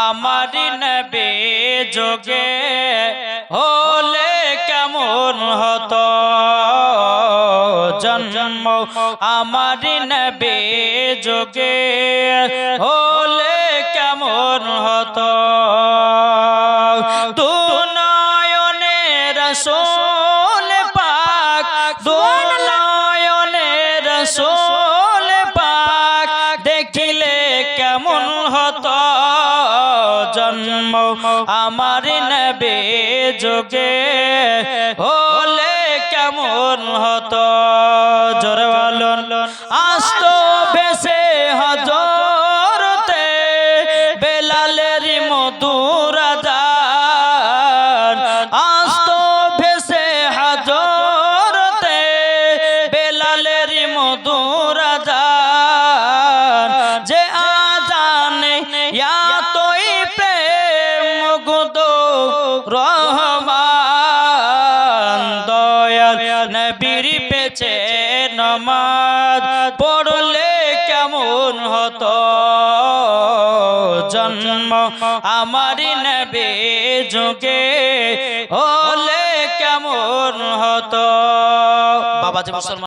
আমার নবী যোগে হলে কেমন হতো জন্ম আমার নবী যোগে হলে কেমন হতো তু নয়নে রাসূল পাক দু নয়নে রাসূল পাক দেখিলে কেমন হতো জন্ম আমার নবী যোগে হলে কেমন হতো জোরে বলুন আস্ত ভেসে হযরতে বেলালের মধুর আযান আস্ত ভেসে হযরতে বেলালের মধুর আযান যে আযানে এতই প্রেম মুগ্ধ রহমান দয়াল নবীর পেছে নামাজ পড়লে কেমন হতো জন্ম আমার নবী যুগে হলে কেমন হতো বাবাজি মুসলমান।